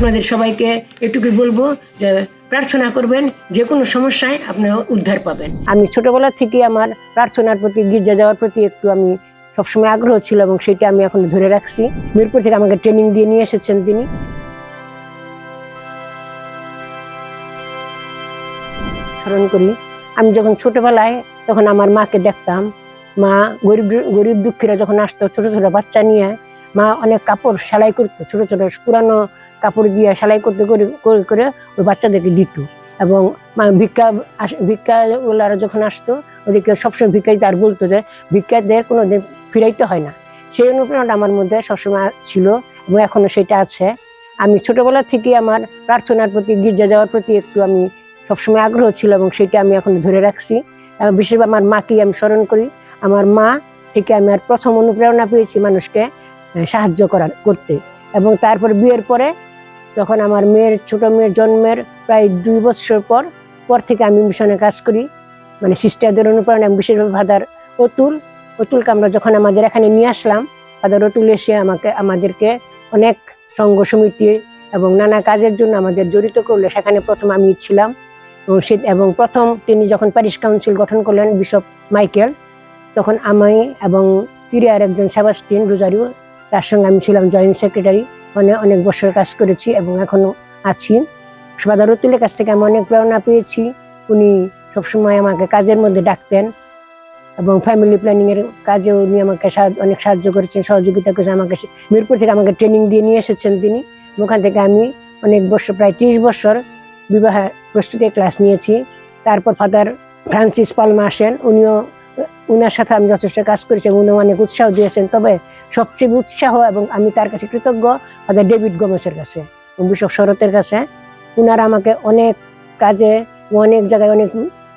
আপনাদের সবাইকে এটুকুই বলবো যে প্রার্থনা করবেন, যে কোনো সমস্যায় আপনারা উদ্ধার পাবেন। আমি ছোটবেলা থেকে আমার প্রার্থনার প্রতি, গির্জা যাওয়ার প্রতি একটু আমি সবসময় আগ্রহ ছিল এবং সেটা আমি এখন ধরে রাখছি। মিরপুর থেকে আমাকে ট্রেনিং দিয়ে নিয়ে এসেছেন তিনি। স্মরণ করি, আমি যখন ছোটবেলায় তখন আমার মাকে দেখতাম, মা গরিব দুঃখীরা যখন আসতো ছোট ছোট বাচ্চা নিয়ে, মা অনেক কাপড় সেলাই করতো, ছোট ছোট পুরানো কাপড় দিয়ে সেলাই করতে করে করে ওই বাচ্চাদেরকে দিত। এবং মা ভিক্ষাওয়ালারা যখন আসতো ওদেরকে সবসময় ভিক্ষা দিতে, আর বলতো যে ভিক্ষাদের কোনো দিন ফিরাইতে হয় না। সেই অনুপ্রেরণাটা আমার মধ্যে সবসময় ছিল এবং এখনো সেটা আছে। আমি ছোটবেলা থেকে আমার প্রার্থনার প্রতি, গির্জা যাওয়ার প্রতি একটু আমি সবসময় আগ্রহ ছিল এবং সেটা আমি এখন ধরে রাখছি। বিশেষভাবে আমার মাকেই আমি স্মরণ করি। আমার মা থেকে আমি আর প্রথম অনুপ্রেরণা পেয়েছি মানুষকে সাহায্য করতে। এবং তারপর বিয়ের পরে যখন আমার ছোট মেয়ের জন্মের প্রায় 2 বছর পর থেকে আমি মিশনে কাজ করি, মানে সিস্টারদের অনুপ্রেরণা। বিশেষভাবে ফাদার অতুলকে আমরা যখন আমাদের এখানে নিয়ে আসলাম, ফাদার অতুল এসে আমাদেরকে অনেক সংঘ সমিতি এবং নানা কাজের জন্য আমাদের জড়িত করলে সেখানে প্রথম আমি ছিলাম। এবং প্রথম তিনি যখন প্যারিশ কাউন্সিল গঠন করলেন বিশপ মাইকেল, তখন আমি এবং পিরিয়ার একজন সেবাস্টিন রোজারিও, তার সঙ্গে আমি ছিলাম জয়েন্ট সেক্রেটারি। মানে অনেক বছর কাজ করেছি এবং এখনো আছি। ফাদার অতুলের কাছ থেকে আমি অনেক প্রেরণা পেয়েছি। উনি সবসময় আমাকে কাজের মধ্যে ডাকতেন এবং ফ্যামিলি প্ল্যানিং এর কাজে উনি আমাকে অনেক সাহায্য করেছেন, সহযোগিতা করেছেন। মিরপুর থেকে আমাকে ট্রেনিং দিয়ে নিয়ে এসেছেন তিনি। ওখান থেকে আমি অনেক বছর, প্রায় 30 বছর বিবাহ প্রস্তুতি ক্লাস নিয়েছি। তারপর ফাদার ফ্রান্সিস পালমা আসেন, উনার সাথে আমি যথেষ্ট কাজ করেছি এবং উনি অনেক উৎসাহ দিয়েছেন। তবে সবচেয়ে উৎসাহ এবং আমি তার কাছে কৃতজ্ঞ ফাদার ডেভিড গোমেসের কাছে, বিশপ শরতের কাছে। উনারা আমাকে অনেক কাজে, অনেক জায়গায়, অনেক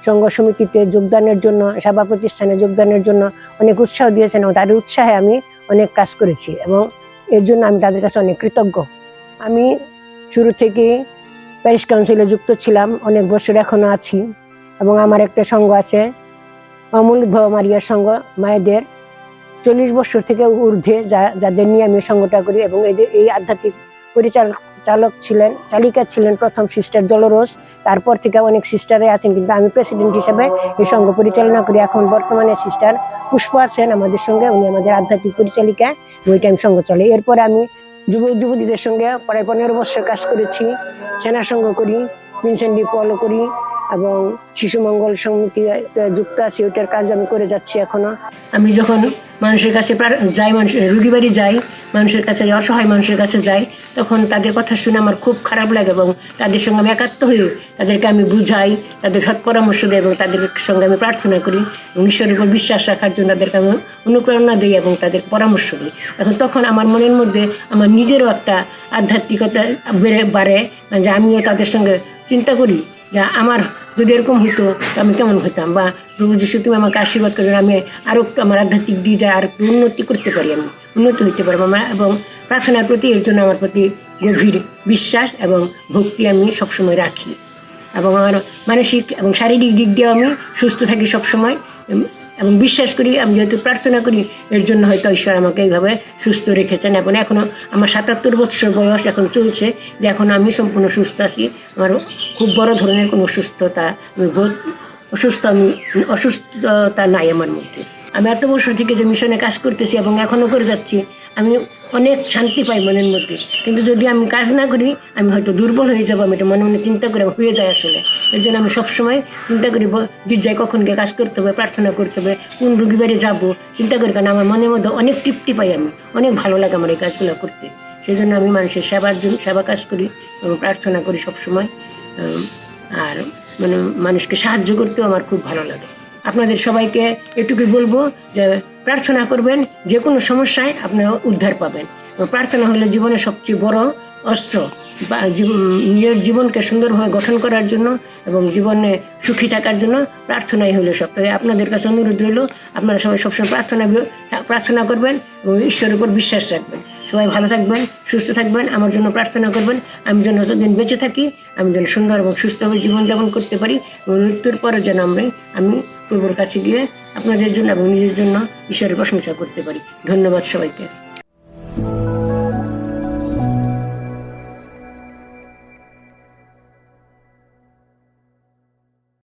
সংঘ সমিতিতে যোগদানের জন্য, সেবা প্রতিষ্ঠানে যোগদানের জন্য অনেক উৎসাহ দিয়েছেন এবং তাদের উৎসাহে আমি অনেক কাজ করেছি এবং এর জন্য আমি তাদের কাছে অনেক কৃতজ্ঞ। আমি শুরু থেকে প্যারিশ কাউন্সিলে যুক্ত ছিলাম, অনেক বছর এখনো আছি। এবং আমার একটা সংঘ আছে, অমূল্য মারিয়ার সংঘ, মায়েদের 40 বছর থেকে ঊর্ধ্বে যাদের নিয়ে আমি সংঘটা করি। এবং এই আধ্যাত্মিক চালিকা ছিলেন প্রথম সিস্টার ডলোরোস। তারপর থেকে অনেক সিস্টারে আছেন, কিন্তু আমি প্রেসিডেন্ট হিসেবে এই সংঘ পরিচালনা করি। এখন বর্তমানে সিস্টার পুষ্প আছেন আমাদের সঙ্গে, উনি আমাদের আধ্যাত্মিক পরিচালিকা। ওই টাইম সংঘ চলে। এরপরে আমি যুবতীদের সঙ্গে প্রায় 15 বছর কাজ করেছি। সেনা সংঘ করি, ভিনসেন্ট ডি পলও করি এবং শিশু মঙ্গল সমিতি যুক্ত আছি। ওইটার কাজ আমি করে যাচ্ছি এখনো। আমি যখন মানুষের কাছে যাই, রুগী বাড়ি যাই, মানুষের কাছে, অসহায় মানুষের কাছে যাই, তখন তাদের কথা শুনে আমার খুব খারাপ লাগে এবং তাদের সঙ্গে আমি একাত্ম হয়ে তাদেরকে আমি বুঝাই, তাদের সৎ পরামর্শ দিই এবং তাদের সঙ্গে আমি প্রার্থনা করি এবং ঈশ্বরের উপর বিশ্বাস রাখার জন্য তাদেরকে আমি অনুপ্রেরণা দিই এবং তাদের পরামর্শ দিই। তখন আমার মনের মধ্যে আমার নিজেরও একটা আধ্যাত্মিকতা বাড়ে, যে আমিও তাদের সঙ্গে চিন্তা করি যে আমার যদি এরকম হতো আমি কেমন হতাম, বা প্রভু যিশু তুমি আমাকে আশীর্বাদ করবেন, আমি আরও একটু আমার আধ্যাত্মিক দিয়ে যায় আর উন্নতি করতে পারি, আমি উন্নতি হইতে পারবো এবং প্রার্থনার প্রতি, এর জন্য আমার প্রতি গভীর বিশ্বাস এবং ভক্তি আমি সবসময় রাখি। এবং আমার মানসিক এবং শারীরিক দিক দিয়েও আমি সুস্থ থাকি সবসময় এবং বিশ্বাস করি, আমি যেহেতু প্রার্থনা করি এর জন্য হয়তো ঈশ্বর আমাকে এইভাবে সুস্থ রেখেছেন। এখনও আমার 77 বছর বয়স এখন চলছে, যে এখন আমি সম্পূর্ণ সুস্থ আছি। আমার খুব বড় ধরনের কোনো অসুস্থতা নাই আমার মধ্যে। আমি এত বছর থেকে যে মিশনে কাজ করতেছি এবং এখনও করে যাচ্ছি, আমি অনেক শান্তি পাই মনের মধ্যে। কিন্তু যদি আমি কাজ না করি আমি হয়তো দুর্বল হয়ে যাবো, আমি এটা মনে মনে চিন্তা করে হয়ে যায় আসলে। এর জন্য আমি সবসময় চিন্তা করি গির্জায় কখন গিয়ে কাজ করতে হবে, প্রার্থনা করতে হবে, কোন রুগী বাড়ি যাবো চিন্তা করি, কারণ আমার মনের মধ্যে অনেক তৃপ্তি পাই, আমি অনেক ভালো লাগে আমার এই কাজগুলো করতে। সেই জন্য আমি মানুষের সেবা কাজ করি এবং প্রার্থনা করি সবসময়। আর মানুষকে সাহায্য করতেও আমার খুব ভালো লাগে। আপনাদের সবাইকে এটুকুই বলবো যে প্রার্থনা করবেন, যে কোনো সমস্যায় আপনারা উদ্ধার পাবেন। প্রার্থনা হলো জীবনের সবচেয়ে বড় অস্ত্র, বা নিজের জীবনকে সুন্দরভাবে গঠন করার জন্য এবং জীবনে সুখী থাকার জন্য প্রার্থনাই হলো সব। তাই আপনাদের কাছে অনুরোধ রইল, আপনারা সবাই সবসময় প্রার্থনা করবেন এবং ঈশ্বরের উপর বিশ্বাস রাখবেন। সবাই ভালো থাকবেন, সুস্থ থাকবেন, আমার জন্য প্রার্থনা করবেন। আমি যেন যতদিন বেঁচে থাকি, আমি যেন সুন্দর এবং সুস্থভাবে জীবনযাপন করতে পারি এবং মৃত্যুর পরে যেন আমি প্রভুর কাছে গিয়ে আপনাদের জন্য এবং নিজের জন্য ঈশ্বরের প্রশংসা করতে পারি। ধন্যবাদ সবাইকে।